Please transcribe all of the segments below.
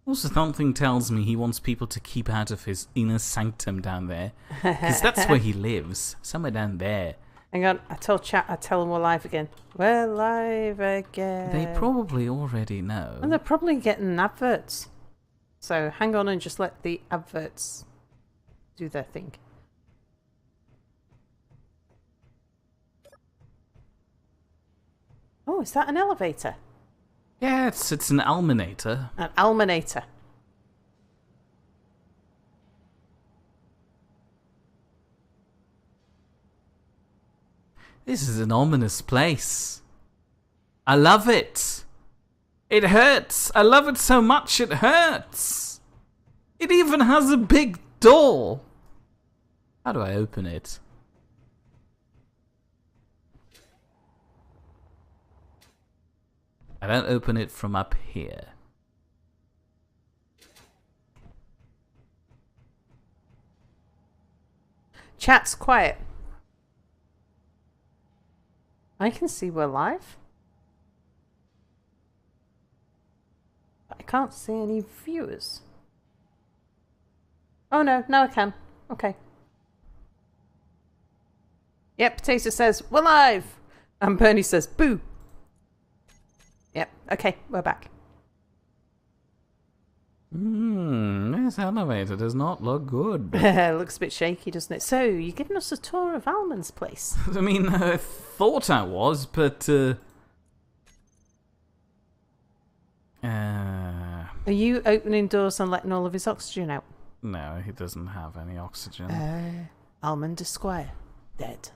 Also, something tells me he wants people to keep out of his inner sanctum down there. Because that's where he lives. Somewhere down there. Hang on, I told chat I'd tell them we're live again. We're live again. They probably already know. And they're probably getting adverts. So hang on and just let the adverts do their thing. Oh, is that an elevator? Yeah, it's an almanator. An almanator. This is an ominous place. I love it. It hurts. I love it so much it hurts. It even has a big door. How do I open it? I don't open it from up here. Chat's quiet. I can see we're live. But I can't see any viewers. Oh no, now I can. Okay. Yep, Potato says, we're live! And Bernie says, boo! Yep, okay, we're back. This elevator does not look good. Looks a bit shaky, doesn't it? So, you're giving us a tour of Almond's place. I mean, I thought I was, but... Are you opening doors and letting all of his oxygen out? No, he doesn't have any oxygen. Almond Esquire, dead.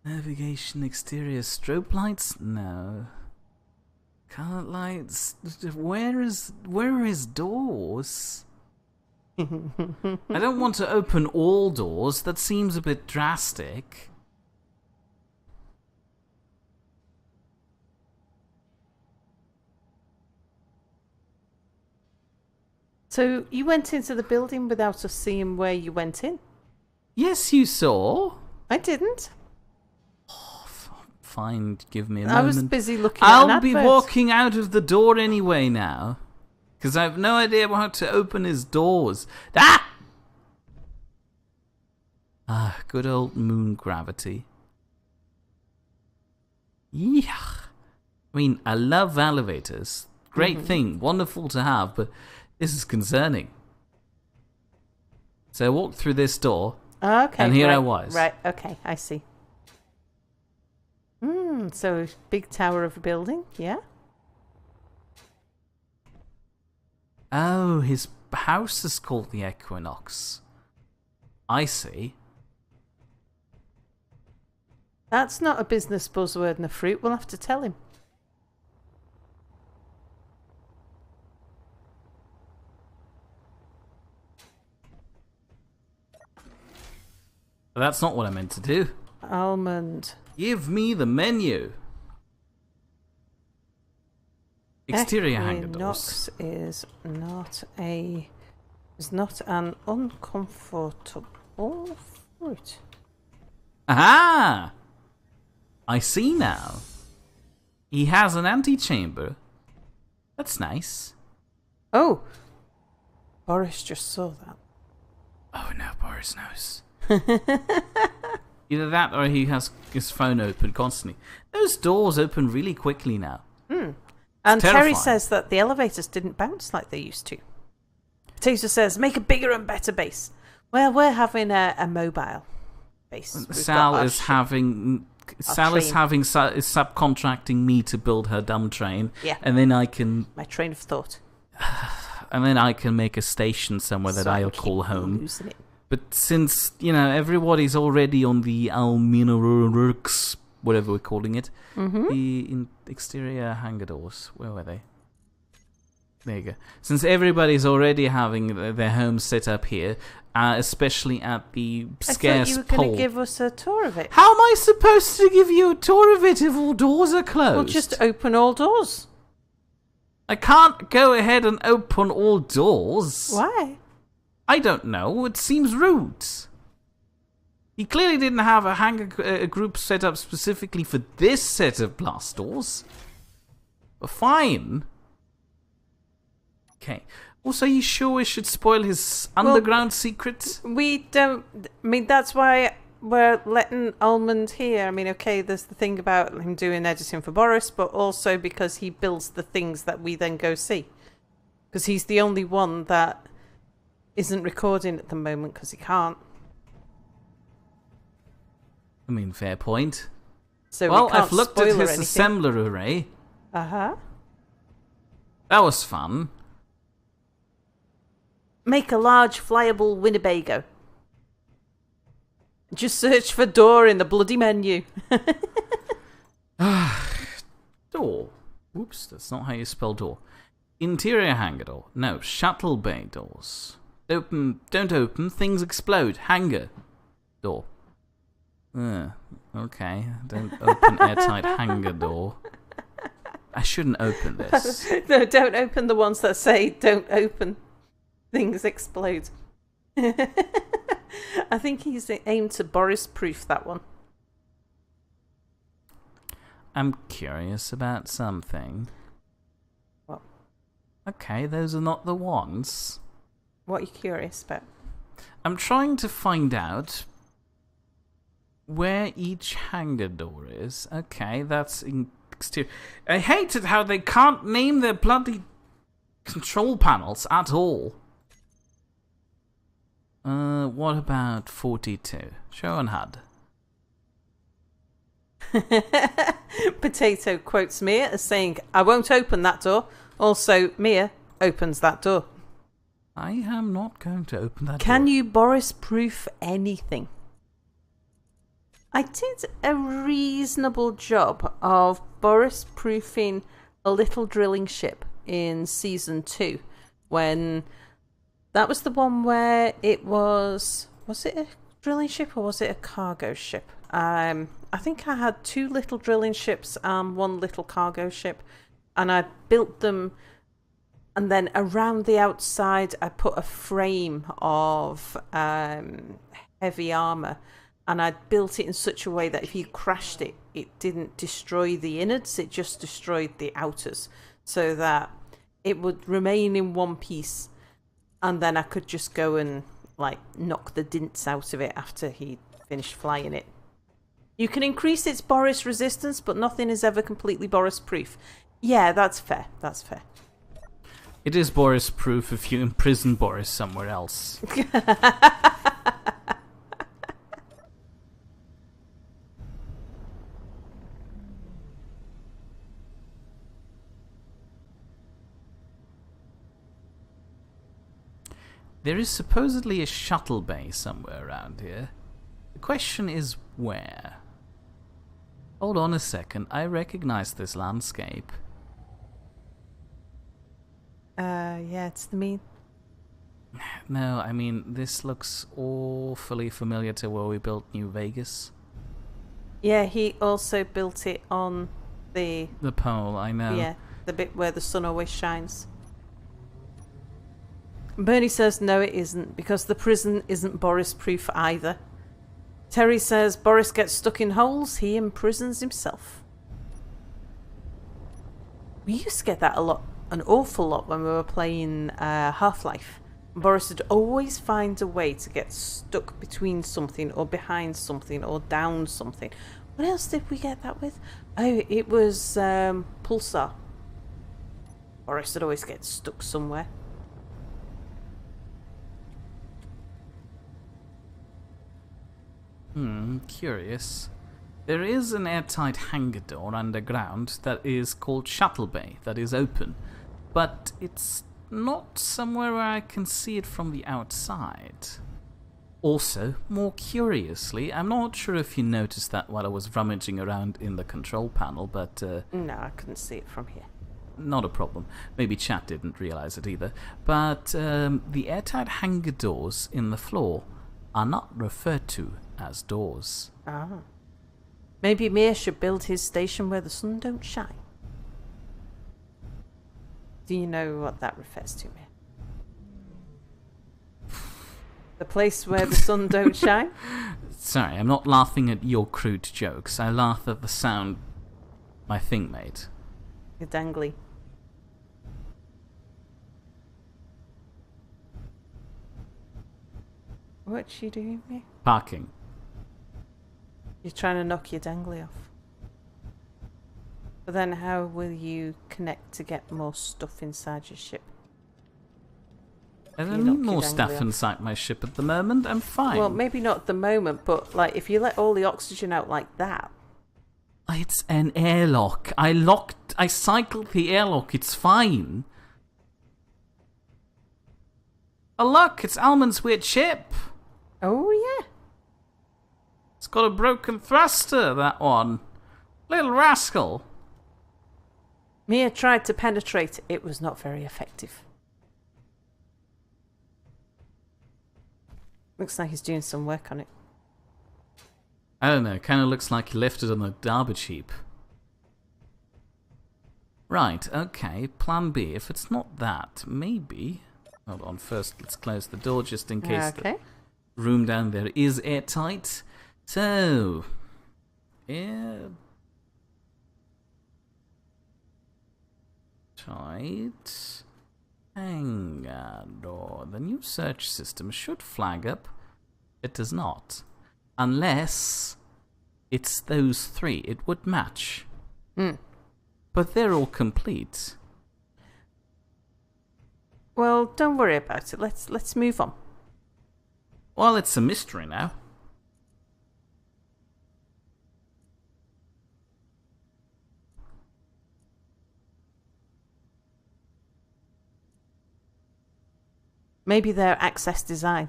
Navigation exterior strobe lights? No. Car lights? Where are his doors? I don't want to open all doors. That seems a bit drastic. So, you went into the building without us seeing where you went in? Yes, you saw. I didn't. Fine, give me a moment. I was busy looking at an I'll be advert. walking out of the door anyway now. Because I have no idea how to open his doors. Ah! Ah, good old moon gravity. Yeah. I mean, I love elevators. Great thing, wonderful to have, but this is concerning. So I walked through this door, Okay, and here right, I was. Right, okay, I see. So big tower of a building, yeah? Oh, his house is called the Equinox. I see. That's not a business buzzword and a fruit. We'll have to tell him. But that's not what I meant to do. Almond. Give me the menu. Exterior hanger doors. Equinox is not an uncomfortable fruit. Aha! I see now. He has an antechamber. That's nice. Oh! Boris just saw that. Oh no, Boris knows. Either that or he has his phone open constantly. Those doors open really quickly now. And Terry terrifying. says that the elevators didn't bounce like they used to. Potato says, make a bigger and better base. Well, we're having a mobile base. Sal is subcontracting me to build her dumb train. Yeah. And then I can... My train of thought. And then I can make a station somewhere that I'll call home. But since, everybody's already on the Alminarurks, whatever we're calling it, the exterior hangar doors, where were they? There you go. Since everybody's already having their home set up here, especially at the scarce I thought you were pole. going to give us a tour of it. How am I supposed to give you a tour of it if all doors are closed? Well, just open all doors. I can't go ahead and open all doors. Why? I don't know. It seems rude. He clearly didn't have a hangar group set up specifically for this set of blast doors. But fine. Okay. Also, are you sure we should spoil his underground secrets? We don't... I mean, that's why we're letting Almond here. I mean, okay, there's the thing about him doing editing for Boris, but also because he builds the things that we then go see. Because he's the only one that isn't recording at the moment because he can't. I mean, fair point. So well, I've looked at his assembler array. Uh-huh. That was fun. Make a large flyable Winnebago. Just search for door in the bloody menu. Door. Oops, that's not how you spell door. Interior hangar door. No, shuttle bay doors. Open. Don't open. Things explode. Hangar door. Okay. Don't open airtight hangar door. I shouldn't open this. No, don't open the ones that say don't open. Things explode. I think he's aimed to Boris-proof that one. I'm curious about something. What? Okay, those are not the ones. What are you curious about? I'm trying to find out where each hangar door is. Okay, that's in exterior. I hate it how they can't name their bloody control panels at all. What about 42? Show on HUD. Potato quotes Mia as saying, I won't open that door. Also, Mia opens that door. I am not going to open that door. Can you Boris-proof anything? I did a reasonable job of Boris-proofing a little drilling ship in Season 2 when... That was the one where it was it a drilling ship or was it a cargo ship? I think I had 2 little drilling ships and 1 little cargo ship, and I built them, and then around the outside I put a frame of heavy armour, and I built it in such a way that if you crashed it, it didn't destroy the innards, it just destroyed the outers, so that it would remain in one piece. And then I could just go and, like, knock the dints out of it after he finished flying it. You can increase its Boris resistance, but nothing is ever completely Boris-proof. Yeah, that's fair. That's fair. It is Boris-proof if you imprison Boris somewhere else. There is supposedly a shuttle bay somewhere around here. The question is where? Hold on a second, I recognize this landscape. Yeah, it's the mean. No, I mean, this looks awfully familiar to where we built New Vegas. Yeah, he also built it on the pole, I know. Yeah, the bit where the sun always shines. Bernie says no it isn't, because the prison isn't Boris-proof either. Terry says Boris gets stuck in holes, he imprisons himself. We used to get that an awful lot when we were playing Half-Life. Boris would always find a way to get stuck between something or behind something or down something. What else did we get that with? Oh, it was Pulsar. Boris would always get stuck somewhere. Curious. There is an airtight hangar door underground that is called Shuttle Bay, that is open. But it's not somewhere where I can see it from the outside. Also, more curiously, I'm not sure if you noticed that while I was rummaging around in the control panel, but... No, I couldn't see it from here. Not a problem. Maybe chat didn't realize it either. But the airtight hangar doors in the floor are not referred to as doors. Ah. Maybe Mir should build his station where the sun don't shine. Do you know what that refers to, Mir? The place where the sun don't shine? Sorry, I'm not laughing at your crude jokes. I laugh at the sound my thing made. You're dangly. What you doing here? Parking. You're trying to knock your dangly off. But then how will you connect to get more stuff inside your ship? I don't need more stuff inside my ship at the moment. I'm fine. Well, maybe not at the moment, but like if you let all the oxygen out like that. It's an airlock. I cycled the airlock. It's fine. Oh look, it's Almond's weird ship. Oh yeah. It's got a broken thruster, that one. Little rascal. Mia tried to penetrate. It was not very effective. Looks like he's doing some work on it. I don't know, kind of looks like he left it on the garbage heap. Right, okay, plan B. If it's not that, maybe... Hold on, first let's close the door just in case the room down there is airtight. So... airtight... hangar door. The new search system should flag up. It does not. Unless it's those three. It would match. But they're all complete. Well, don't worry about it. Let's move on. Well, it's a mystery now. Maybe they're access designed.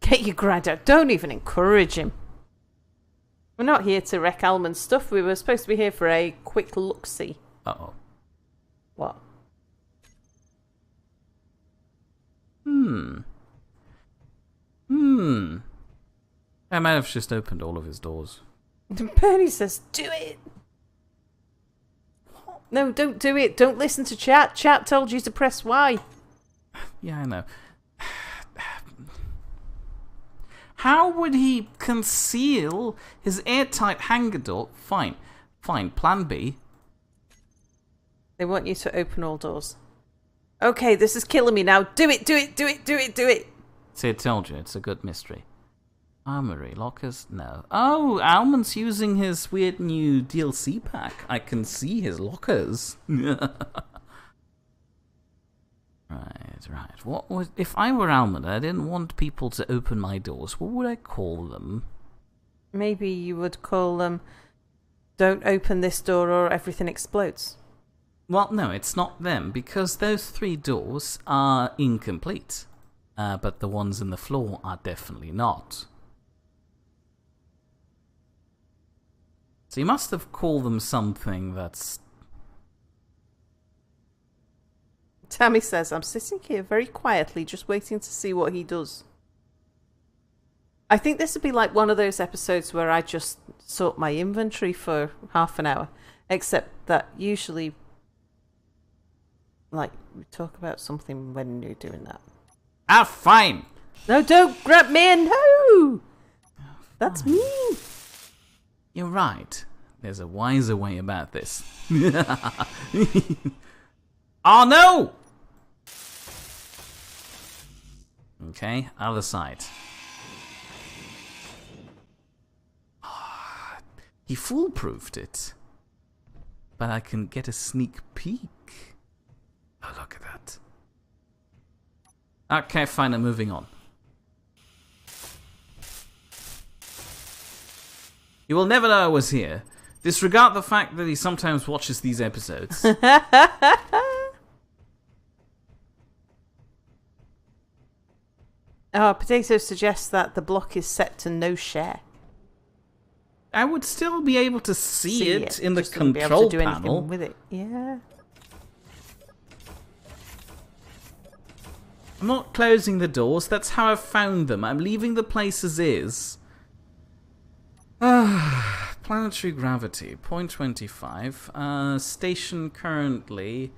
Get your grad out. Don't even encourage him. We're not here to wreck Almond's stuff. We were supposed to be here for a quick look-see. Uh-oh. What? I might have just opened all of his doors. Bernie says, do it! No, don't do it. Don't listen to chat. Chat told you to press Y. Yeah, I know. How would he conceal his airtight hangar door? Fine. Fine. Plan B. They want you to open all doors. Okay, this is killing me now. Do it, do it, do it, do it, do it. See, I told you, it's a good mystery. Armory, lockers, no. Oh, Almond's using his weird new DLC pack. I can see his lockers. Right. What was if I were Almond and I didn't want people to open my doors, what would I call them? Maybe you would call them, don't open this door or everything explodes. Well, no, it's not them, because those three doors are incomplete. But the ones in the floor are definitely not. So you must have called them something that's... Tammy says, I'm sitting here very quietly, just waiting to see what he does. I think this would be like one of those episodes where I just sort my inventory for half an hour. Except that usually, like, we talk about something when you're doing that. Ah, fine! No, don't grab me, no! That's mean. You're right. There's a wiser way about this. Oh no! Okay, other side. He foolproofed it. But I can get a sneak peek. Oh, look at that. Okay, fine, I'm moving on. You will never know I was here. Disregard the fact that he sometimes watches these episodes. Potato suggests that the block is set to no share. I would still be able to see it in the control panel. With it. Yeah. I'm not closing the doors. That's how I've found them. I'm leaving the place as is. Planetary gravity, 0.25. Station currently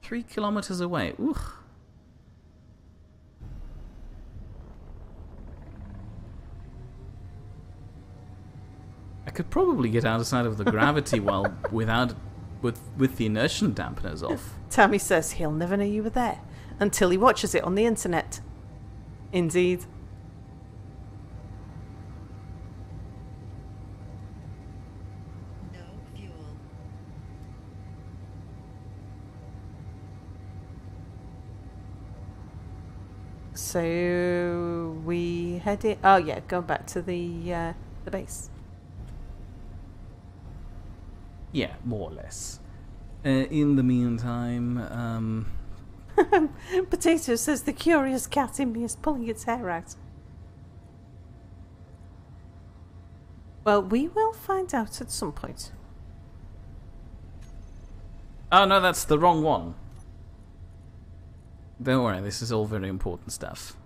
3 kilometers away. Ooh. I could probably get outside of the gravity while with the inertia dampeners off. Tammy says he'll never know you were there until he watches it on the internet. Indeed. So we headed. Oh yeah, go back to the base. Yeah, more or less. In the meantime, Potato says the curious cat in me is pulling its hair out. Well, we will find out at some point. Oh no, that's the wrong one. Don't worry, this is all very important stuff.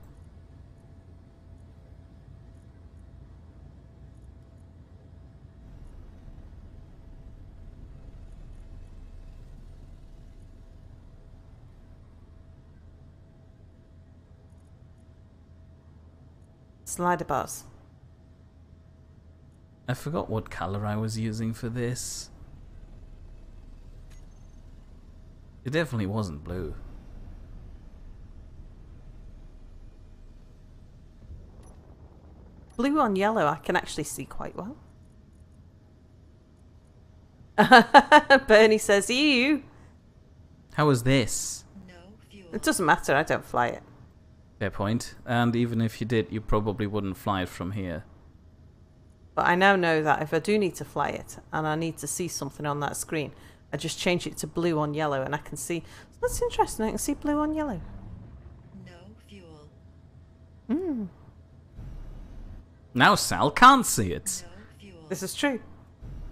Slider bars. I forgot what color I was using for this. It definitely wasn't blue. Blue on yellow I can actually see quite well. Bernie says, ew. How was this? No fuel. It doesn't matter, I don't fly it. Fair point. And even if you did, you probably wouldn't fly it from here. But I now know that if I do need to fly it and I need to see something on that screen, I just change it to blue on yellow and I can see. So that's interesting, I can see blue on yellow. No fuel. Mm. Now Sal can't see it. No fuel. This is true.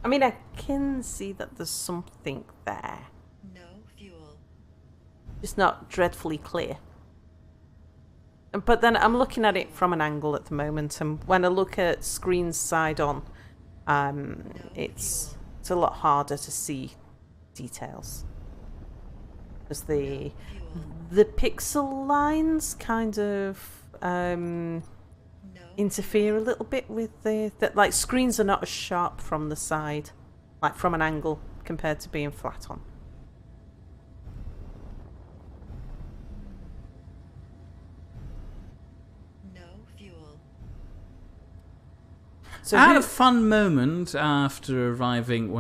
I mean, I can see that there's something there. No fuel. Just not dreadfully clear. But then I'm looking at it from an angle at the moment, and when I look at screens side on, it's a lot harder to see details. Because the pixel lines kind of interfere a little bit with like screens are not as sharp from the side, like from an angle, compared to being flat on. So I had a fun moment after arriving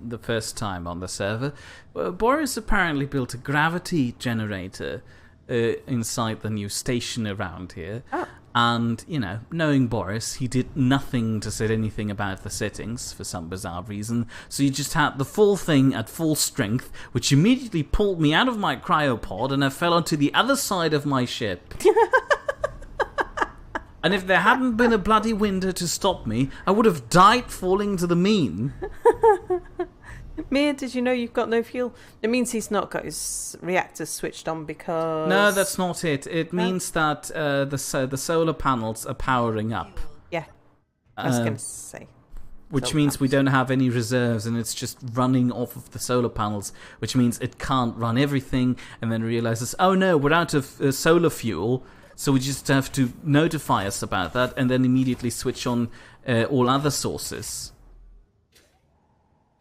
the first time on the server. Boris apparently built a gravity generator inside the new station around here. Oh. And, you know, knowing Boris, he did nothing to say anything about the settings for some bizarre reason. So he just had the full thing at full strength, which immediately pulled me out of my cryopod and I fell onto the other side of my ship. And if there hadn't been a bloody window to stop me, I would have died falling to the mean. Mia, did you know you've got no fuel? It means he's not got his reactors switched on because... No, that's not it. It means that the solar panels are powering up. Yeah, I was going to say. Which means we don't have any reserves and it's just running off of the solar panels, which means it can't run everything and then realizes, oh no, we're out of solar fuel. So we just have to notify us about that and then immediately switch on all other sources.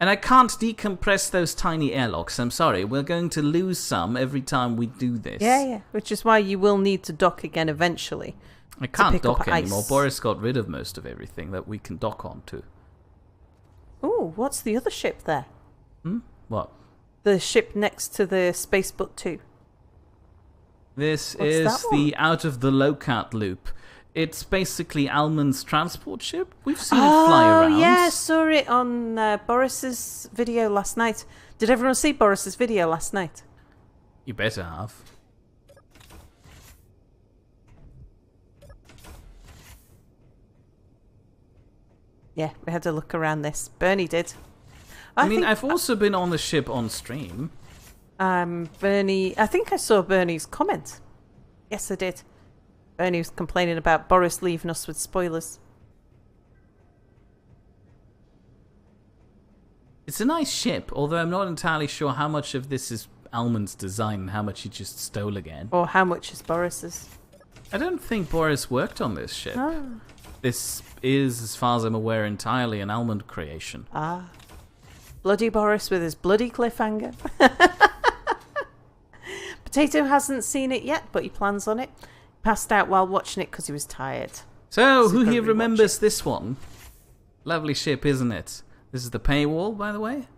And I can't decompress those tiny airlocks, I'm sorry. We're going to lose some every time we do this. Yeah, which is why you will need to dock again eventually. I can't dock anymore. Boris got rid of most of everything that we can dock onto. Ooh, what's the other ship there? What? The ship next to the Spaceboat 2. This is the Out of the Locate loop. It's basically Almond's transport ship. We've seen it fly around. Oh, yeah, I saw it on Boris's video last night. Did everyone see Boris's video last night? You better have. Yeah, we had to look around this. Bernie did. I mean, I've also been on the ship on stream. Bernie, I think I saw Bernie's comment. Yes, I did. Bernie was complaining about Boris leaving us with spoilers. It's a nice ship, although I'm not entirely sure how much of this is Almond's design and how much he just stole again. Or how much is Boris's. I don't think Boris worked on this ship. Oh. This is, as far as I'm aware, entirely an Almond creation. Ah. Bloody Boris with his bloody cliffhanger. Potato hasn't seen it yet, but he plans on it. Passed out while watching it because he was tired. So, who here remembers this one? Lovely ship, isn't it? This is the paywall, by the way.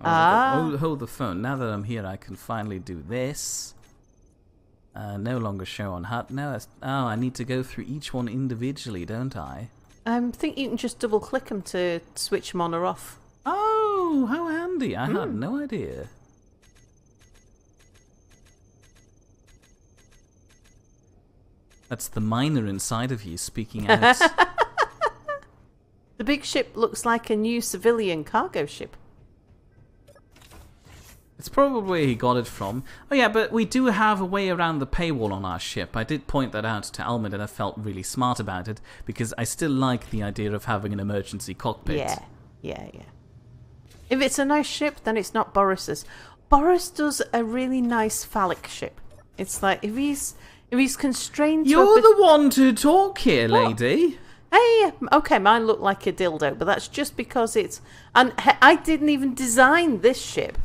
Hold the phone. Now that I'm here, I can finally do this. No longer show on HUD. No, I need to go through each one individually, don't I? I think you can just double click them to switch them on or off. Oh, how handy. I had no idea. That's the miner inside of you speaking out. The big ship looks like a new civilian cargo ship. It's probably where he got it from. Oh yeah, but we do have a way around the paywall on our ship. I did point that out to Almond, and I felt really smart about it, because I still like the idea of having an emergency cockpit. Yeah. If it's a nice ship, then it's not Boris's. Boris does a really nice phallic ship. It's like, if he's constrained to... You're the one to talk here, lady. Hey, okay, mine looked like a dildo, but that's just because it's... And I didn't even design this ship.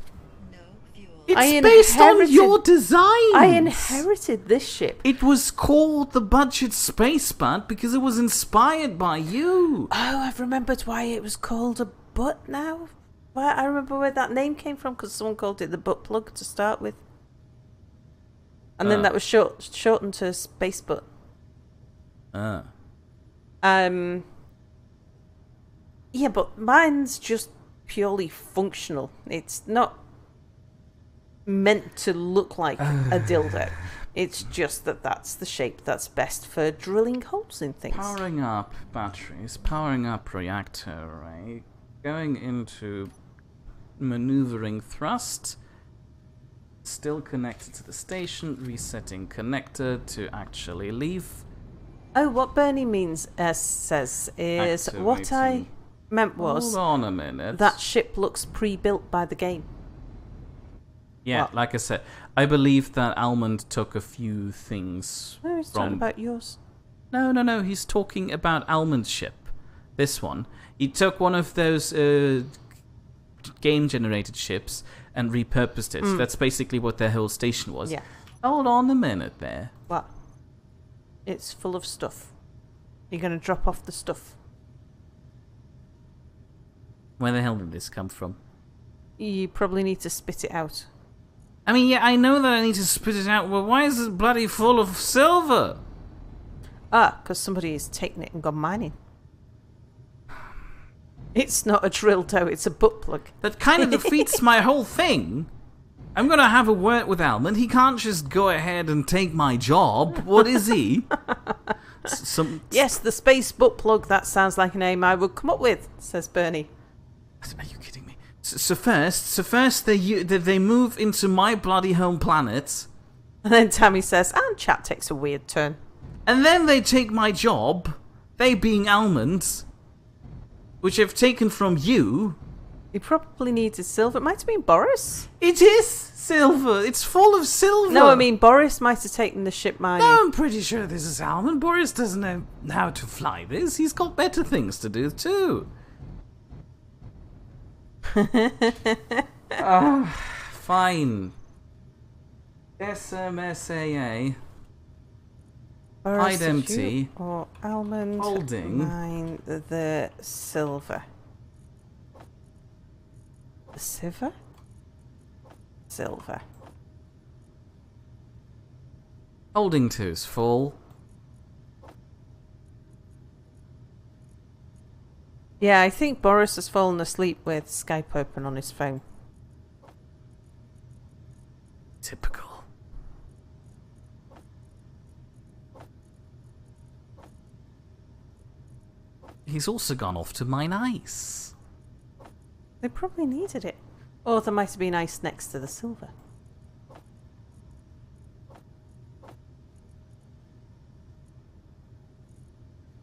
No fuel. It's based on your design. I inherited this ship. It was called the Budget Space Butt because it was inspired by you. Oh, I've remembered why it was called a butt now. Well, I remember where that name came from, because someone called it the butt plug to start with. And then that was shortened to Space Butt. Yeah, but mine's just purely functional. It's not meant to look like a dildo. It's just that's the shape that's best for drilling holes in things. Powering up batteries, powering up reactor array, going into maneuvering thrust, still connected to the station, resetting connector to actually leave. Oh, what Bernie says is what I meant was... Hold on a minute. That ship looks pre-built by the game. Yeah, What? like I said, I believe that Almond took a few things No, he's talking about yours. No, he's talking about Almond's ship. This one. He took one of those game-generated ships and repurposed it. That's basically what their whole station was. Yeah. Hold on a minute there. What? It's full of stuff. You're going to drop off the stuff. Where the hell did this come from? You probably need to spit it out. I mean, yeah, I know that I need to spit it out, but why is it bloody full of silver? Because somebody has taken it and gone mining. It's not a drill dough, it's a butt plug. That kind of defeats my whole thing. I'm going to have a word with Almond. He can't just go ahead and take my job. What is he? Yes, the space butt plug. That sounds like a name I would come up with, says Bernie. Are you kidding me? So first they move into my bloody home planet. And then Tammy says, and chat takes a weird turn. And then they take my job, they being Almonds, which I've taken from you. He probably needed silver. It might have been Boris. It is silver. It's full of silver. No, I mean, Boris might have taken the ship mining. No, I'm pretty sure this is Almond. Boris doesn't know how to fly this. He's got better things to do, too. Fine. SMSAA. Boris, Hide empty. Or Almond. Holding. Mine the silver. The silver? Silver. Holding two's full. Yeah, I think Boris has fallen asleep with Skype open on his phone. Typical. He's also gone off to mine ice. They probably needed it. Or there might have been ice next to the silver.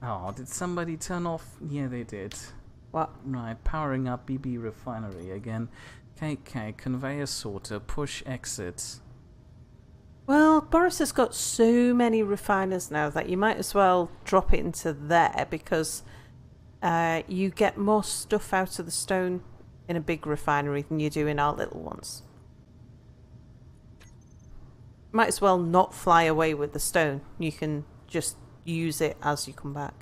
Oh, did somebody turn off? Yeah, they did. What? Right, powering up BB refinery again. KK, conveyor sorter, push exit. Well, Boris has got so many refiners now that you might as well drop it into there, because you get more stuff out of the stone in a big refinery than you do in our little ones. Might as well not fly away with the stone. You can just use it as you come back.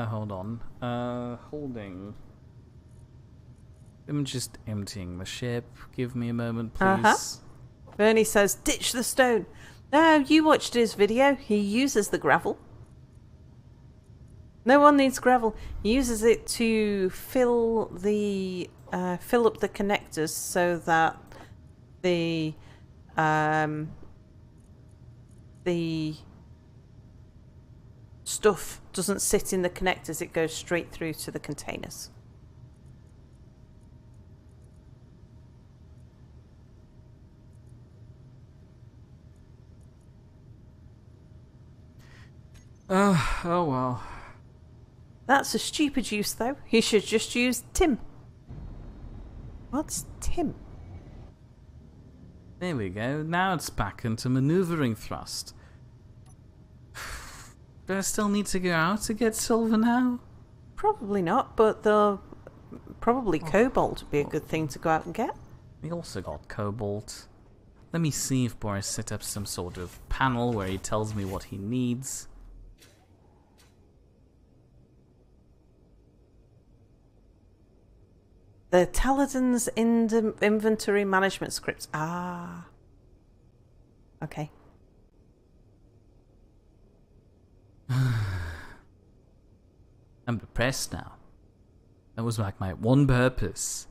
Hold on. Holding. I'm just emptying the ship. Give me a moment, please. Bernie says, ditch the stone. No, you watched his video. He uses the gravel. No one needs gravel. He uses it to fill up the connectors so that the stuff doesn't sit in the connectors. It goes straight through to the containers. Oh well. That's a stupid use, though. He should just use Tim. What's Tim? There we go. Now it's back into maneuvering thrust. Do I still need to go out to get silver now? Probably not, but probably cobalt would be a good thing to go out and get. We also got cobalt. Let me see if Boris set up some sort of panel where he tells me what he needs. The Taladin's inventory management scripts. Ah. Okay. I'm depressed now. That was like my one purpose.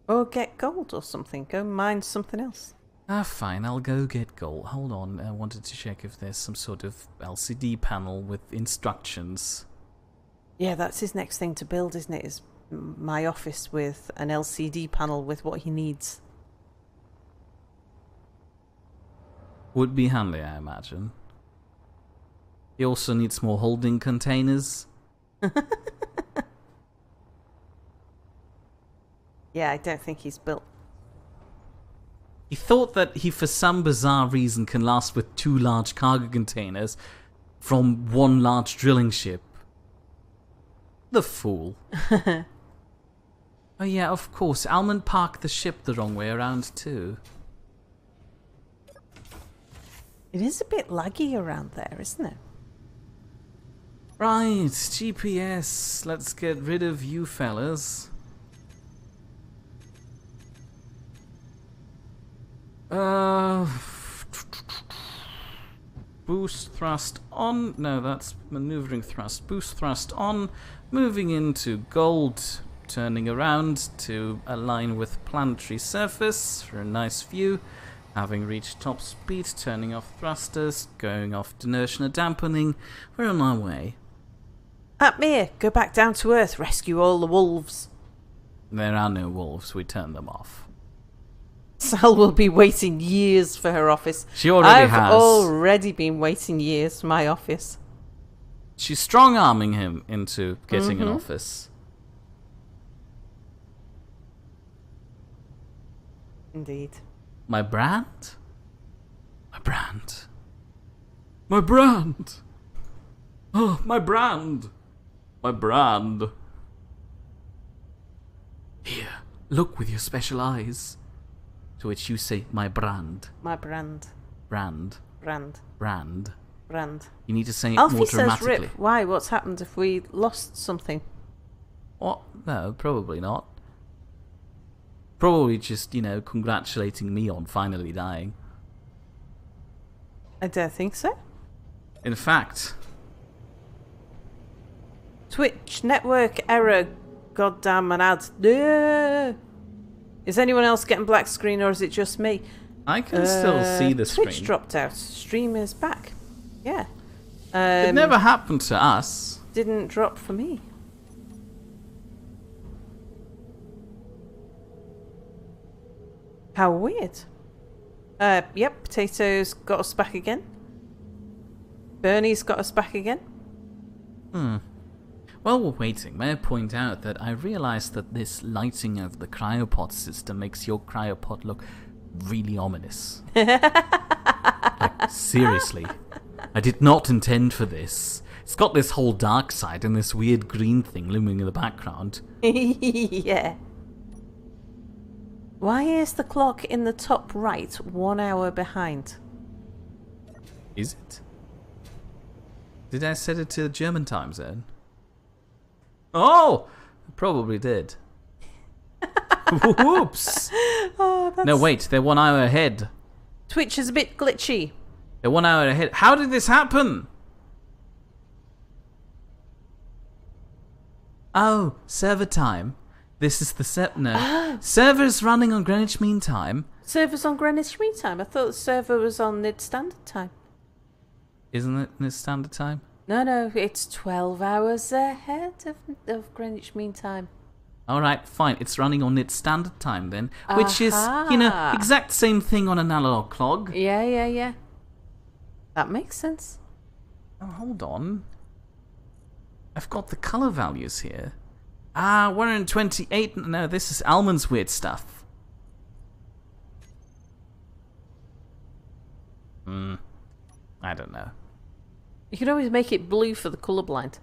Or get gold or something. Go mine something else. Fine, I'll go get gold. Hold on, I wanted to check if there's some sort of LCD panel with instructions. Yeah, that's his next thing to build, isn't it? Is my office with an LCD panel with what he needs. Would be handy, I imagine. He also needs more holding containers. Yeah, I don't think he's built. He thought that he, for some bizarre reason, can last with 2 large cargo containers from 1 large drilling ship. The fool. Oh yeah, of course. Almond parked the ship the wrong way around too. It is a bit laggy around there, isn't it? Right, GPS. Let's get rid of you fellas. Boost thrust on. No, that's maneuvering thrust. Boost thrust on. Moving into gold. Turning around to align with planetary surface for a nice view. Having reached top speed, turning off thrusters, going off inertia dampening. We're on our way. Atmir, go back down to Earth. Rescue all the wolves. There are no wolves. We turned them off. Sal will be waiting years for her office. She already I've has. already been waiting years for my office. She's strong-arming him into getting an office. Indeed. My brand? My brand. My brand! Oh, my brand! My brand. Here, look with your special eyes. To which you say, my brand. My brand. Brand. Brand. Brand. Brand. You need to say it Alfie more says dramatically. rip. Why? What's happened if we lost something? What? No, probably not. Probably just, congratulating me on finally dying. I don't think so. In fact... Twitch network error. Goddamn an ad. No. Is anyone else getting black screen or is it just me? I can still see the screen. Twitch dropped out. Stream is back. Yeah. It never happened to us. Didn't drop for me. How weird. Yep, Potatoes got us back again. Bernie's got us back again. While we're waiting, may I point out that I realized that this lighting of the cryopod system makes your cryopod look really ominous. Like, seriously. I did not intend for this. It's got this whole dark side and this weird green thing looming in the background. Yeah. Why is the clock in the top right 1 hour behind? Is it? Did I set it to the German time zone? Oh, probably did. Whoops. No, wait, they're 1 hour ahead. Twitch is a bit glitchy. They're 1 hour ahead. How did this happen? Oh, server time. This is the no. Server's running on Greenwich Mean Time. Server's on Greenwich Mean Time. I thought the server was on Nidd Standard Time. Isn't it Nidd Standard Time? No, it's 12 hours ahead of Greenwich Mean Time. All right, fine. It's running on Nidd Standard Time then, which is, exact same thing on an analog clock. Yeah. That makes sense. Oh, hold on. I've got the color values here. 128. No, this is Almond's weird stuff. I don't know. You can always make it blue for the colorblind.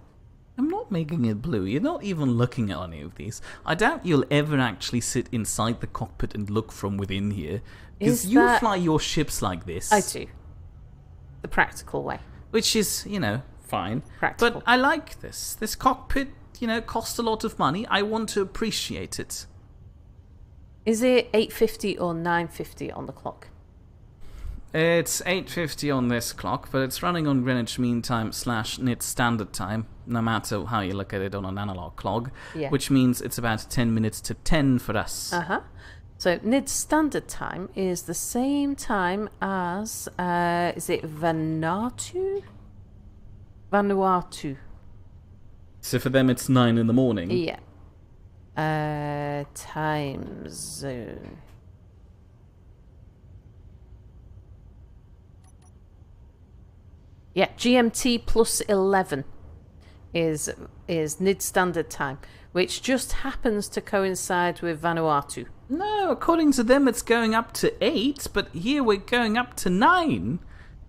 I'm not making it blue. You're not even looking at any of these. I doubt you'll ever actually sit inside the cockpit and look from within here. Because you fly your ships like this. I do. The practical way. Which is, fine. Practical. But I like this. This cockpit, costs a lot of money. I want to appreciate it. Is it 8:50 or 9:50 on the clock? It's 8:50 on this clock, but it's running on Greenwich Mean Time / Nidd Standard Time, no matter how you look at it on an analog clock, which means it's about 10 minutes to 10 for us. So Nidd Standard Time is the same time as, is it Vanuatu? Vanuatu. So for them it's 9 in the morning? Yeah. Time zone. Yeah, GMT plus 11 is Nidd Standard Time, which just happens to coincide with Vanuatu. No, according to them it's going up to 8, but here we're going up to 9.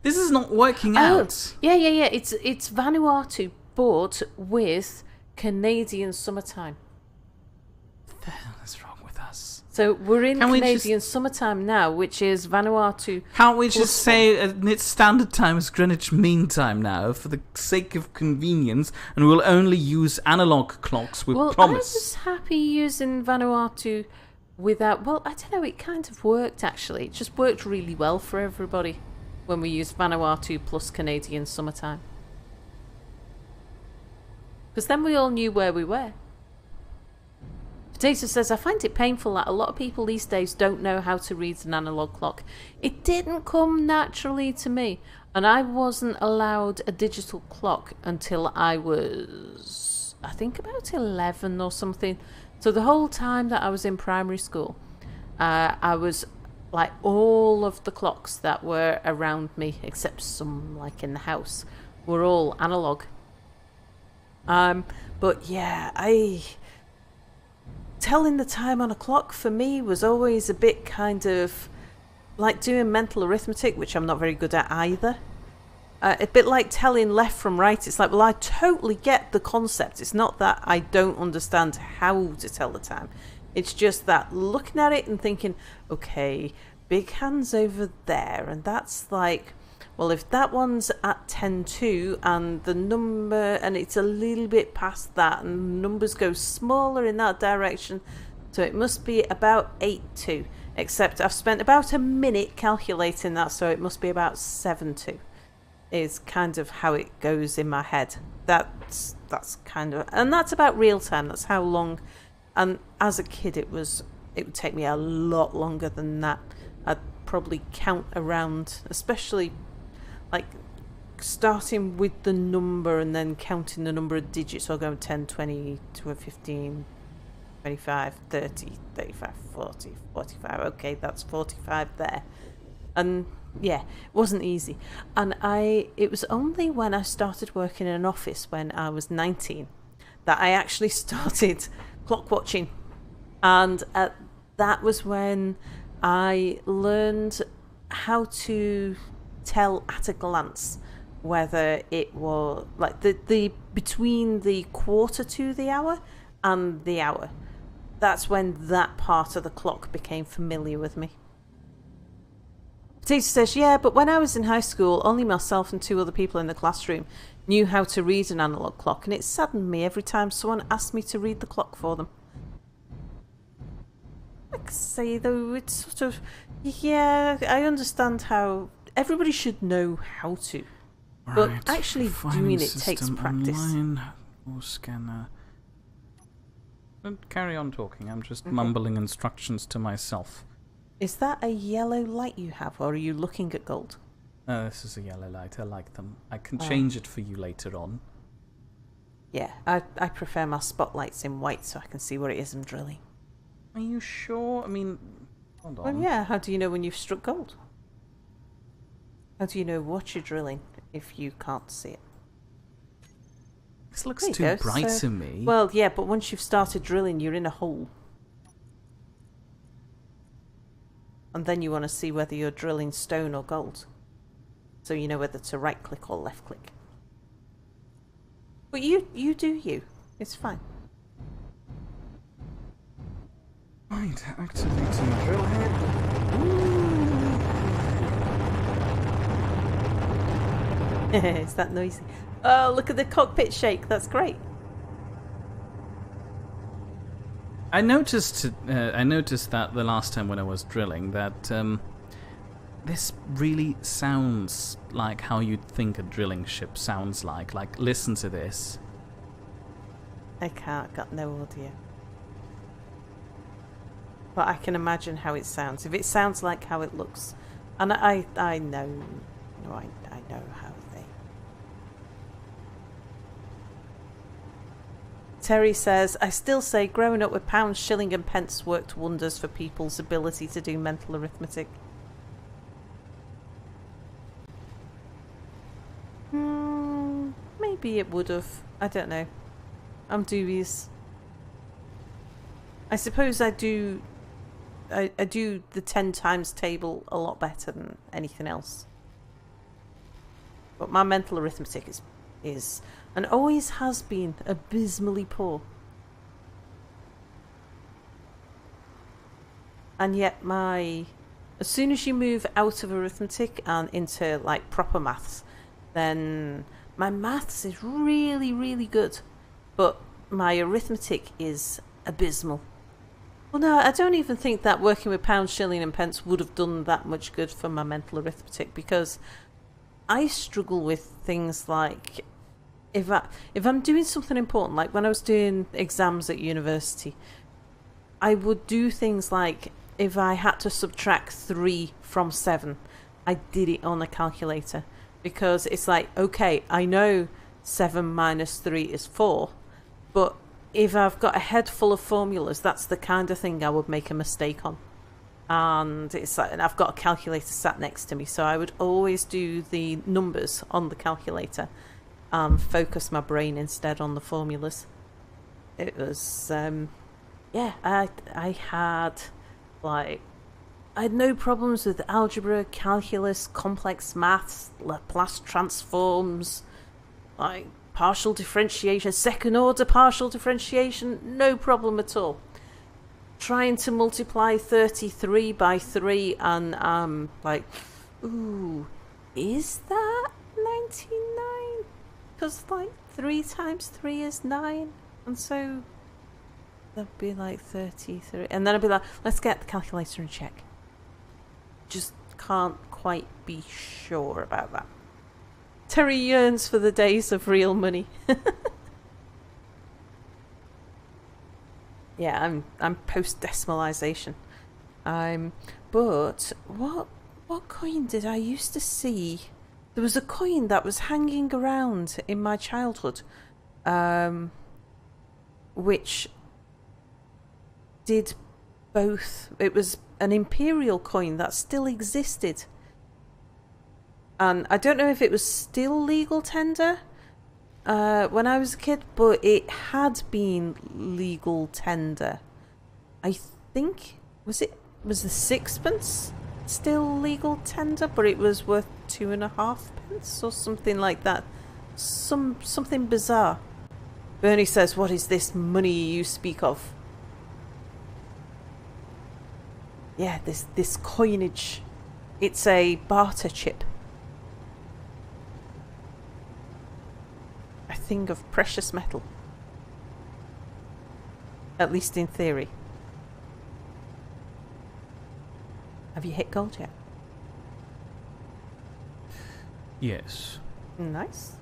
This is not working out. Yeah. It's Vanuatu, but with Canadian summertime. What the hell is wrong with us? So we're in Canadian summertime now, which is Vanuatu. Can't we just say Nidd Standard Time is Greenwich Mean Time now, for the sake of convenience, and we'll only use analog clocks with promise? I was happy using Vanuatu without... Well, I don't know, it kind of worked, actually. It just worked really well for everybody when we used Vanuatu plus Canadian summertime. Because then we all knew where we were. Potato says, I find it painful that a lot of people these days don't know how to read an analog clock. It didn't come naturally to me. And I wasn't allowed a digital clock until I was, I think, about 11 or something. So the whole time that I was in primary school, I was like all of the clocks that were around me, except some like in the house, were all analog. But yeah, telling the time on a clock for me was always a bit kind of like doing mental arithmetic, which I'm not very good at either. A bit like telling left from right. It's like, well, I totally get the concept. It's not that I don't understand how to tell the time. It's just that looking at it and thinking, okay, big hands over there, and that's like, well, if that one's at 10-2 and the number, and it's a little bit past that, and numbers go smaller in that direction, so it must be about 8-2. Except I've spent about a minute calculating that, so it must be about 7-2. Is kind of how it goes in my head. That's kind of, and that's about real time. That's how long. And as a kid, it would take me a lot longer than that. I'd probably count around, especially like starting with the number and then counting the number of digits. So I'll go 10, 20, 15, 25, 30, 35, 40, 45. Okay, that's 45 there. And yeah, it wasn't easy. And it was only when I started working in an office when I was 19 that I actually started clock watching. And that was when I learned how to tell at a glance whether it was like the between the quarter to the hour and the hour. That's when that part of the clock became familiar with me. Potato says, yeah, but when I was in high school, only myself and 2 other people in the classroom knew how to read an analog clock, and it saddened me every time someone asked me to read the clock for them. Like I say, though, it's sort of, yeah, I understand how everybody should know how to, but actually doing it takes practice. Online or scanner. Don't carry on talking, I'm just mumbling instructions to myself. Is that a yellow light you have, or are you looking at gold? This is a yellow light, I like them. I can change it for you later on. Yeah, I prefer my spotlights in white so I can see what it is I'm drilling. Are you sure? I mean, hold on. Well, yeah, how do you know when you've struck gold? How do you know what you're drilling if you can't see it? This looks too bright to me. Well, yeah, but once you've started drilling, you're in a hole. And then you want to see whether you're drilling stone or gold. So you know whether to right click or left click. But you do you. It's fine. Right, activating drill head. Is that noisy? Oh, look at the cockpit shake. That's great. I noticed that the last time when I was drilling that this really sounds like how you'd think a drilling ship sounds like. Like, listen to this. I can't. Got no audio. But I can imagine how it sounds. If it sounds like how it looks, and I know, I know how they. Terry says, I still say growing up with pounds, shilling and pence worked wonders for people's ability to do mental arithmetic. Maybe it would have. I don't know. I'm dubious. I suppose I do the 10 times table a lot better than anything else. But my mental arithmetic is and always has been abysmally poor. And yet as soon as you move out of arithmetic and into like proper maths, then my maths is really, really good. But my arithmetic is abysmal. Well, no, I don't even think that working with pounds, shilling and pence would have done that much good for my mental arithmetic, because I struggle with things like if I'm doing something important, like when I was doing exams at university, I would do things like if I had to subtract 3 from 7, I did it on a calculator, because it's like, okay, I know 7 minus 3 is 4, but if I've got a head full of formulas, that's the kind of thing I would make a mistake on. And it's like, and I've got a calculator sat next to me, so I would always do the numbers on the calculator and focus my brain instead on the formulas. It was, yeah, I had no problems with algebra, calculus, complex maths, Laplace transforms, like partial differentiation, second order partial differentiation, no problem at all. Trying to multiply 33 by 3 and like, ooh, is that 99? Because like 3 times 3 is 9, and so that'd be like 33, and then I'd be like, let's get the calculator and check. Just can't quite be sure about that. Terry yearns for the days of real money. Yeah, I'm post decimalization. But what coin did I used to see? There was a coin that was hanging around in my childhood, which did both. It was an imperial coin that still existed. And I don't know if it was still legal tender when I was a kid, but it had been legal tender. I think was the sixpence still legal tender, but it was worth 2.5 pence or something like that. Something bizarre. Bernie says, "What is this money you speak of?" Yeah, this coinage. It's a barter chip. thing of precious metal. At least in theory. Have you hit gold yet? Yes. Nice.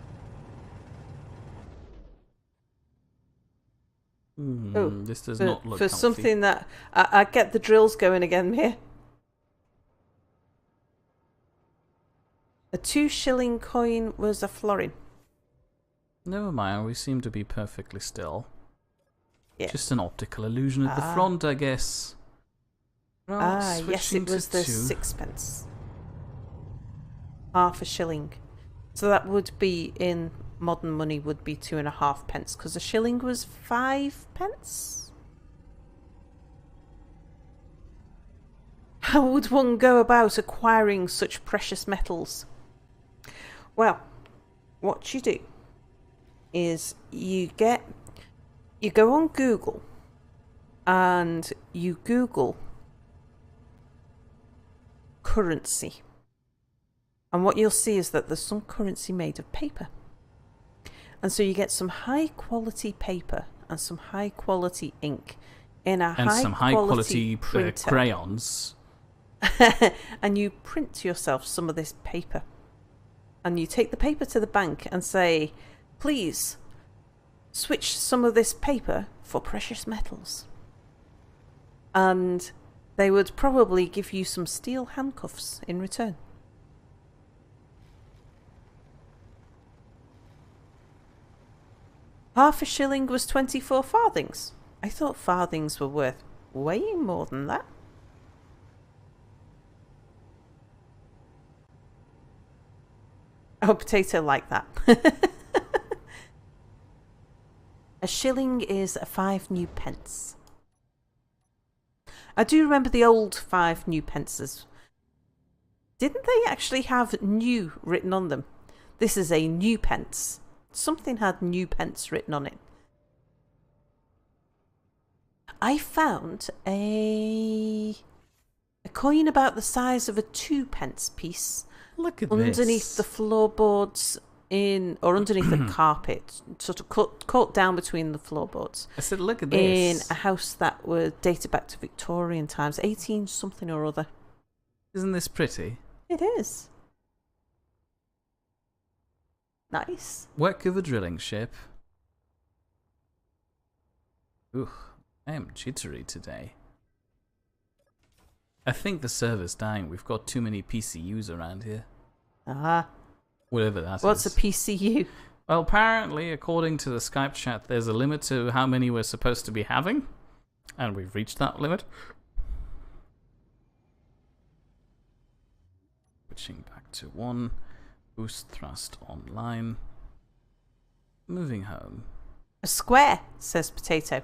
This does not look for healthy. something that I get the drills going again here. A 2 shilling coin was a florin. Never mind, we seem to be perfectly still. Yeah. Just an optical illusion at the front, I guess. Well, yes, it was the 6p. Half a shilling. So that would be, in modern money, would be 2.5p, because a shilling was 5p. How would one go about acquiring such precious metals? Well, what you do is you go on Google and you Google currency. And what you'll see is that there's some currency made of paper. And so you get some high quality paper and some high quality ink in a high quality crayons. And you print yourself some of this paper. And you take the paper to the bank and say, please switch some of this paper for precious metals. And they would probably give you some steel handcuffs in return. Half a shilling was 24 farthings. I thought farthings were worth way more than that. Oh, potato like that. A shilling is 5 new pence. I do remember the old 5 new pences. Didn't they actually have new written on them? This is a new pence. Something had new pence written on it. I found a coin about the size of a 2p piece. Look at underneath the floorboards underneath the carpet, sort of caught down between the floorboards. I said, look at this. In a house that was dated back to Victorian times, 18 something or other. Isn't this pretty? It is. Nice. Work of a drilling ship. Ooh, I am jittery today. I think the server's dying. We've got too many PCUs around here. Whatever that is. What's a PCU? Well, apparently, according to the Skype chat, there's a limit to how many we're supposed to be having. And we've reached that limit. Switching back to 1. Boost thrust online. Moving home. A square, says Potato.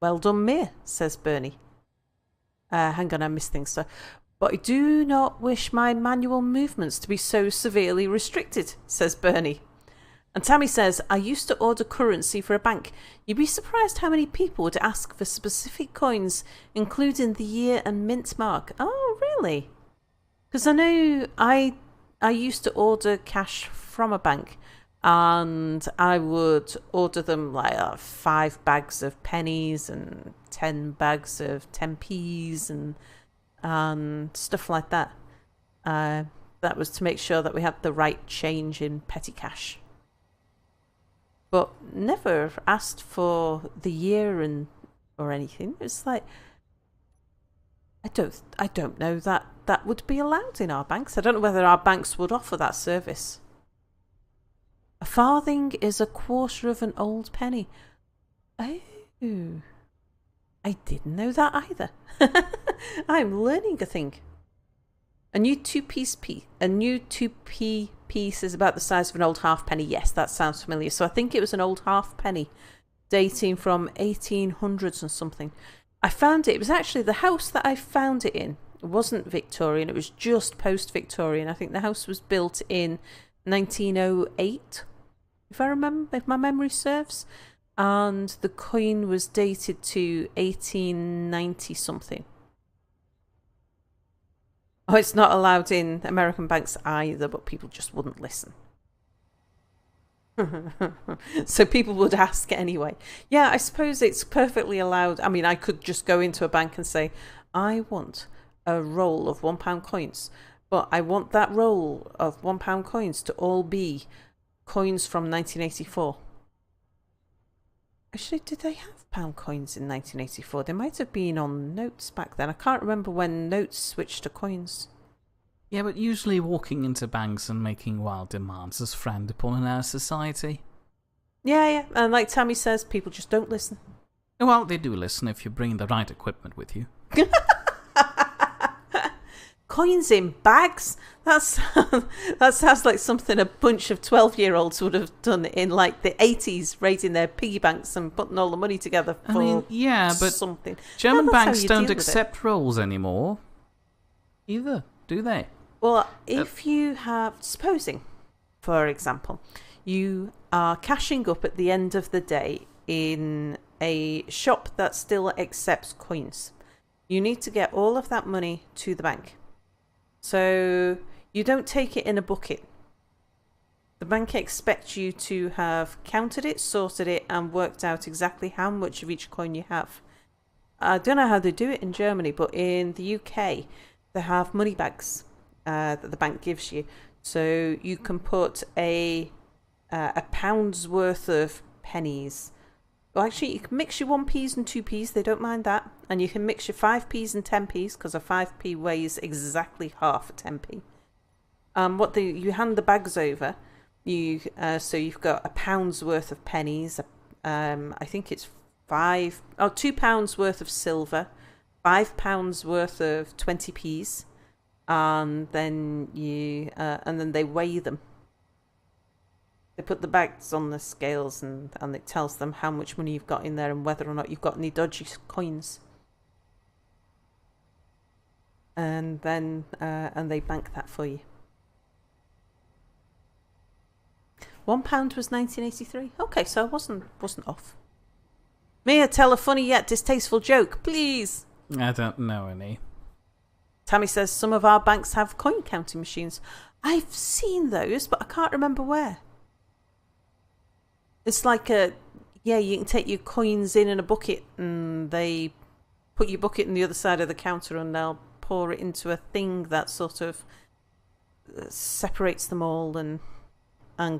Well done, Mir, says Bernie. Hang on, I missed things. But I do not wish my manual movements to be so severely restricted, says Bernie. And Tammy says, I used to order currency for a bank. You'd be surprised how many people would ask for specific coins, including the year and mint mark. Oh, really? Because I know I used to order cash from a bank, and I would order them like 5 bags of pennies and 10 bags of 10p's and stuff like that. That was to make sure that we had the right change in petty cash. But never asked for the year or anything. It's like, I don't know that would be allowed in our banks. I don't know whether our banks would offer that service. A farthing is a quarter of an old penny. Oh, I didn't know that either. I'm learning a thing. A new 2p piece is about the size of an old halfpenny. Yes, that sounds familiar. So I think it was an old halfpenny dating from 1800s and something. I found it. It was actually the house that I found it in. It wasn't Victorian. It was just post-Victorian. I think the house was built in 1908, if my memory serves. And the coin was dated to 1890 something. Oh, it's not allowed in American banks either, but people just wouldn't listen. So people would ask anyway. Yeah, I suppose it's perfectly allowed. I mean, I could just go into a bank and say, I want a roll of £1 coins, but I want that roll of £1 coins to all be coins from 1984. Actually, did they have pound coins in 1984? They might have been on notes back then. I can't remember when notes switched to coins. Yeah, but usually walking into banks and making wild demands is frowned upon in our society. Yeah. And like Tammy says, people just don't listen. Well, they do listen if you bring the right equipment with you. Coins in bags? That sounds like something a bunch of 12-year-olds would have done in like the 80s, raiding their piggy banks and putting all the money together for something. German banks don't accept rolls anymore either, do they? Well, if you have, supposing, for example, you are cashing up at the end of the day in a shop that still accepts coins, you need to get all of that money to the bank. So you don't take it in a bucket. The bank expects you to have counted it, sorted it, and worked out exactly how much of each coin you have. I don't know how they do it in Germany, but in the UK, they have money bags that the bank gives you. So you can put a pound's worth of pennies. Well, actually, you can mix your 1p's and 2p's. They don't mind that. And you can mix your 5p's and 10p's because a 5p weighs exactly half a 10p. You hand the bags over. So you've got a pound's worth of pennies. I think it's £2 worth of silver, £5 worth of 20p's, and then they weigh them. They put the bags on the scales and it tells them how much money you've got in there and whether or not you've got any dodgy coins. And then they bank that for you. £1 was 1983. Okay, so I wasn't off. May I tell a funny yet distasteful joke, please? I don't know any. Tammy says some of our banks have coin counting machines. I've seen those, but I can't remember where. It's like you can take your coins in a bucket and they put your bucket on the other side of the counter and they'll pour it into a thing that sort of separates them all and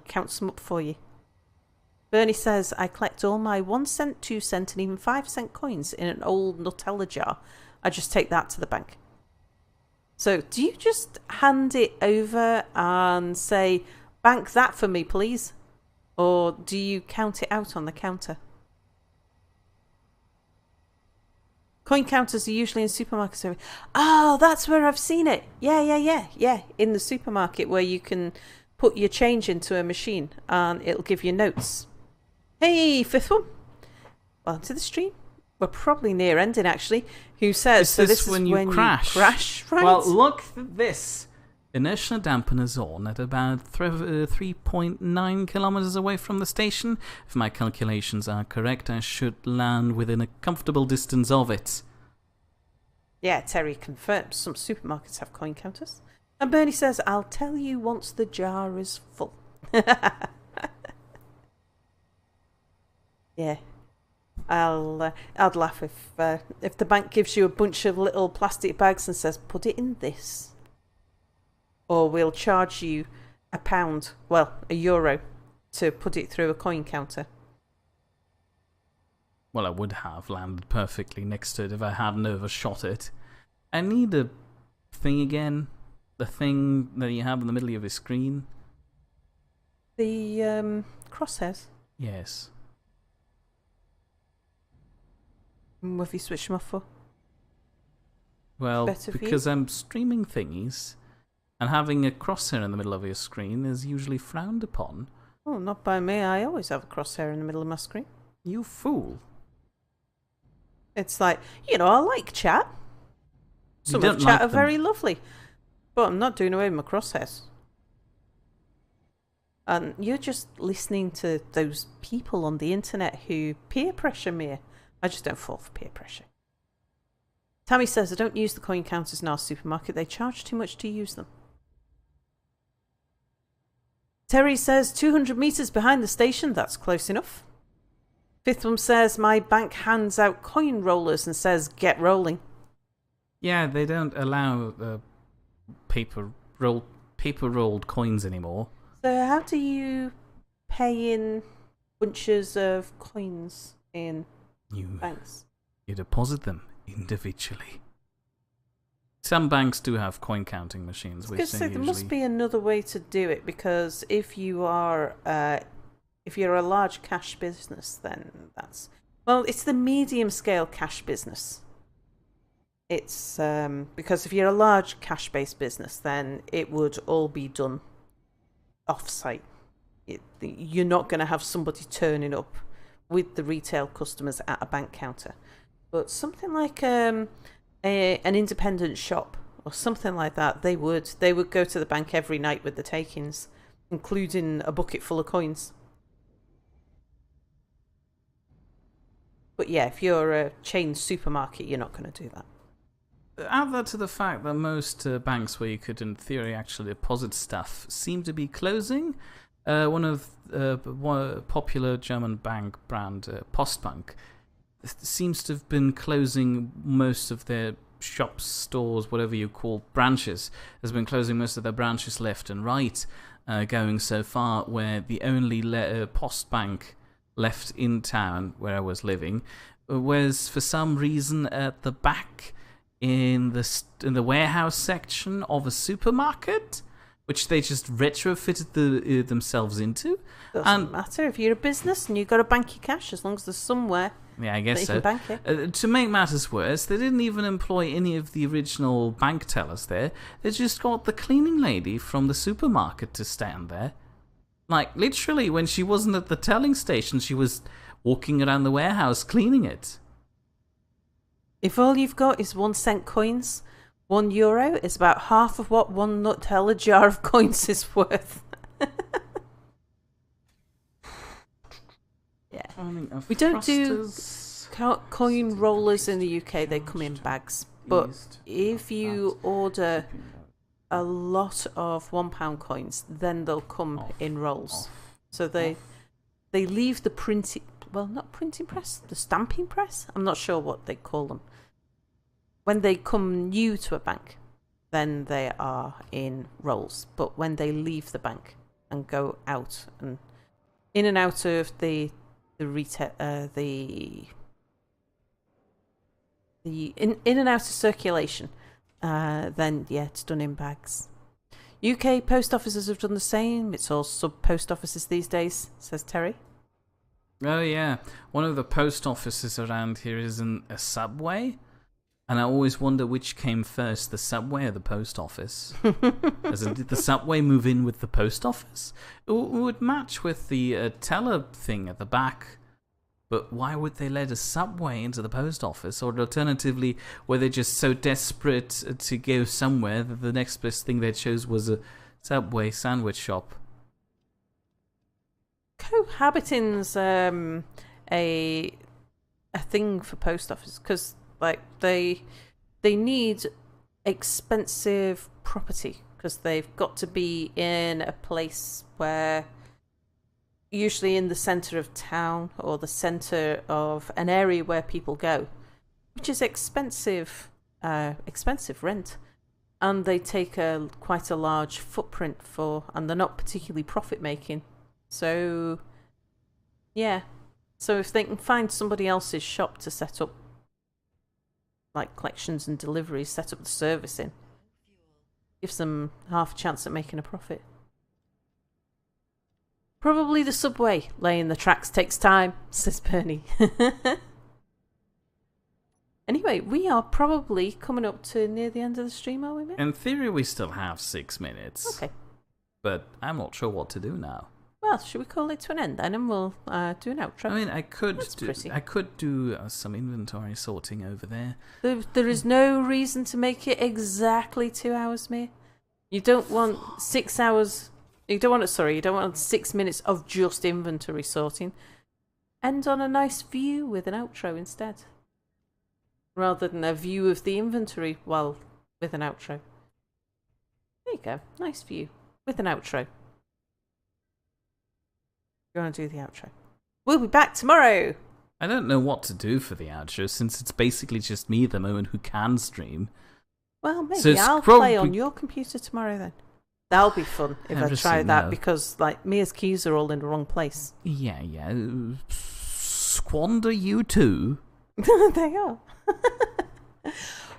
counts them up for you. Bernie says, I collect all my 1 cent, 2 cent and even 5 cent coins in an old Nutella jar. I just take that to the bank. So do you just hand it over and say, bank that for me, please? Or do you count it out on the counter? Coin counters are usually in supermarkets. Oh, that's where I've seen it. Yeah. In the supermarket where you can put your change into a machine and it'll give you notes. Hey, fifth one. Welcome to the stream. We're probably near ending, actually. Who says, this is when you crash. Right? Well, look at this. Inertia dampener's on at about 3.9 kilometers away from the station. If my calculations are correct, I should land within a comfortable distance of it. Yeah, Terry confirms some supermarkets have coin counters. And Bernie says, I'll tell you once the jar is full. Yeah. I'd laugh if the bank gives you a bunch of little plastic bags and says, put it in this. Or we'll charge you €1, to put it through a coin counter. Well, I would have landed perfectly next to it if I hadn't overshot it. I need a thing again. The thing that you have in the middle of your screen. The crosshairs? Yes. What have you switched them off for? Well, because I'm streaming thingies. And having a crosshair in the middle of your screen is usually frowned upon. Oh, not by me. I always have a crosshair in the middle of my screen. You fool. It's like, I like chat. Some of chat are very lovely. But I'm not doing away with my crosshairs. And you're just listening to those people on the internet who peer pressure me. I just don't fall for peer pressure. Tammy says, I don't use the coin counters in our supermarket. They charge too much to use them. Terry says 200 metres behind the station. That's close enough. Fifth one says my bank hands out coin rollers and says get rolling. Yeah, they don't allow paper rolled coins anymore. So how do you pay in bunches of coins in banks? You deposit them individually. Some banks do have coin counting machines, which they there must be another way to do it, because if you're a large cash business, then it's the medium scale cash business. It's because if you're a large cash based business, then it would all be done off site. You're not going to have somebody turning up with the retail customers at a bank counter, but something like an independent shop or something like that, they would go to the bank every night with the takings, including a bucket full of coins. But yeah, if you're a chain supermarket, you're not going to do that. Add that to the fact that most banks where you could, in theory, actually deposit stuff seem to be closing. One of popular German bank brand, Postbank, seems to have been closing most of their shops, stores, whatever you call branches, has been closing most of their branches left and right, going so far where the only Postbank left in town where I was living was for some reason at the back in the warehouse section of a supermarket, which they just retrofitted themselves into. Doesn't matter if you're a business and you've got to bank your cash, as long as there's somewhere. Yeah, I guess that so. you can bank it. To make matters worse, they didn't even employ any of the original bank tellers there. They just got the cleaning lady from the supermarket to stand there. Like, literally, when she wasn't at the telling station, she was walking around the warehouse cleaning it. If all you've got is 1 cent coins, €1 is about half of what one Nutella jar of coins is worth. Yeah. We don't do coin rollers in the UK, they come in bags. But if you order a lot of £1 coins, then they'll come in rolls. So they leave the printing, not printing press, the stamping press? I'm not sure what they call them. When they come new to a bank, then they are in rolls. But when they leave the bank and go out and in and out of the retail, in and out of circulation, then yeah, it's done in bags. UK post offices have done the same. It's all sub post offices these days, says Terry. Oh yeah, one of the post offices around here is in a Subway, and I always wonder which came first, the Subway or the post office. As in, did the Subway move in with the post office? It would match with the teller thing at the back. But why would they let a Subway into the post office? Or alternatively, were they just so desperate to go somewhere that the next best thing they chose was a Subway sandwich shop? Cohabiting's a thing for post office, because like they need expensive property, because they've got to be in a place where, usually in the centre of town or the centre of an area where people go, which is expensive rent, and they take quite a large footprint for, and they're not particularly profit making. So yeah, so if they can find somebody else's shop to set up like collections and deliveries, set up the service in, gives them half a chance at making a profit. Probably the Subway. Laying the tracks takes time, says Bernie. Anyway, we are probably coming up to near the end of the stream, are we, mate? In theory, we still have 6 minutes. Okay. But I'm not sure what to do now. Well, should we call it to an end then, and we'll do an outro? I mean, I could do some inventory sorting over there. There is no reason to make it exactly 2 hours, mate. You don't want 6 hours... You don't want 6 minutes of just inventory sorting. End on a nice view with an outro instead. Rather than a view of the inventory with an outro. There you go. Nice view with an outro. You want to do the outro? We'll be back tomorrow. I don't know what to do for the outro since it's basically just me at the moment who can stream. Well, maybe So I'll play on your computer tomorrow then. That'll be fun if I try that because like Mia's keys are all in the wrong place. Yeah. Squander you too. They are.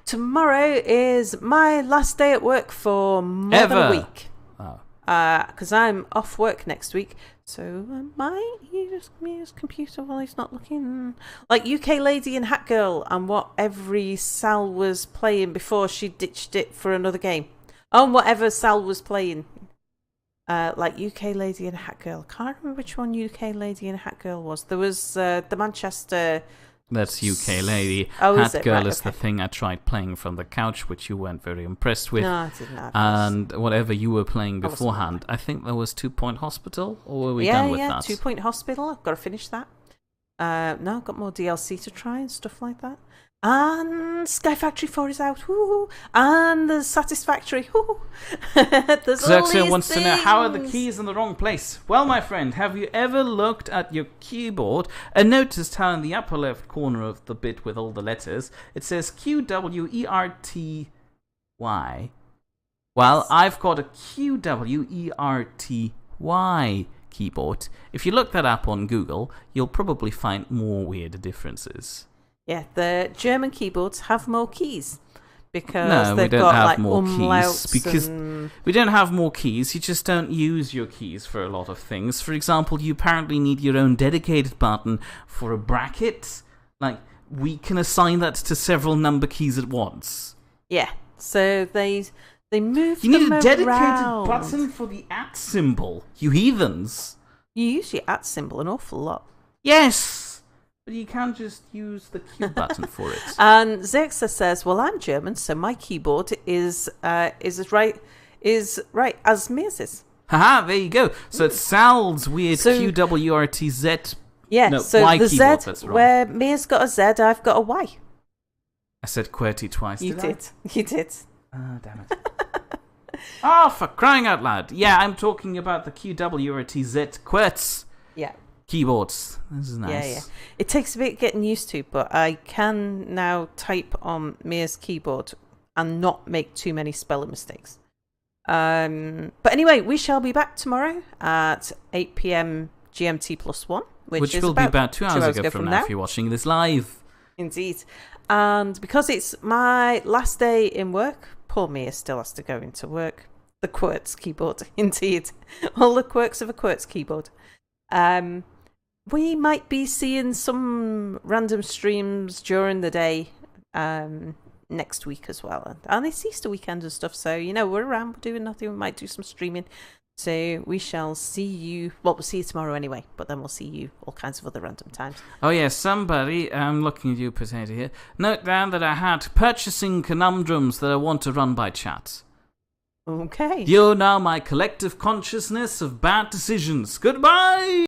Tomorrow is my last day at work for more than a week. Oh. Because I'm off work next week. So I might use Mia's computer while he's not looking. Like UK Lady and Hat Girl and what every Sal was playing before she ditched it for another game. Oh, and whatever Sal was playing. Like UK Lady and Hat Girl. Can't remember which one UK Lady and Hat Girl was. There was the Manchester... That's UK Lady. Oh, Hat Girl is the thing I tried playing from the couch, which you weren't very impressed with. No, I didn't. And whatever you were playing beforehand, I think there was 2 Point Hospital, or were we done with that? Yeah, 2 Point Hospital. I've got to finish that. No, I've got more DLC to try and stuff like that. And Sky Factory 4 is out. Woo! And the Satisfactory. Woo! Xerxia wants to know, how are the keys in the wrong place? Well, my friend, have you ever looked at your keyboard and noticed how in the upper left corner of the bit with all the letters, it says QWERTY? Well, I've got a QWERTY keyboard. If you look that up on Google, you'll probably find more weird differences. Yeah, the German keyboards have more keys because they've got like umlauts because we don't have more keys. You just don't use your keys for a lot of things. For example, you apparently need your own dedicated button for a bracket. Like, we can assign that to several number keys at once. Yeah, so they move. You need a dedicated around. button for the @ symbol. You heathens. You use your @ symbol an awful lot. Yes. But you can't just use the Q button for it. And Xerxia says, "Well, I'm German, so my keyboard is right as Mia's is." Haha, there you go. So it sounds weird. QWRTZ. Yeah. No, so Y the keyboard, Z, that's wrong. where Mia's got a Z, I've got a Y. I said QWERTY twice. You did. You did. Ah, damn it. Oh, for crying out loud! Yeah, I'm talking about the QWRTZ QWERTZ. Yeah. Keyboards. This is nice. Yeah. It takes a bit getting used to, but I can now type on Mia's keyboard and not make too many spelling mistakes. But anyway, we shall be back tomorrow at 8 p.m. GMT +1, which is will be about 2 hours ago from now if you're watching this live. Indeed. And because it's my last day in work, poor Mia still has to go into work. The QWERTZ keyboard, indeed. All the quirks of a QWERTZ keyboard. We might be seeing some random streams during the day next week as well. And it's Easter weekend and stuff, so, we're around, we're doing nothing. We might do some streaming. So we shall see you. Well, we'll see you tomorrow anyway, but then we'll see you all kinds of other random times. Oh, yeah, somebody, I'm looking at you, Potato, here. Note down that I had purchasing conundrums that I want to run by chat. Okay. You're now my collective consciousness of bad decisions. Goodbye!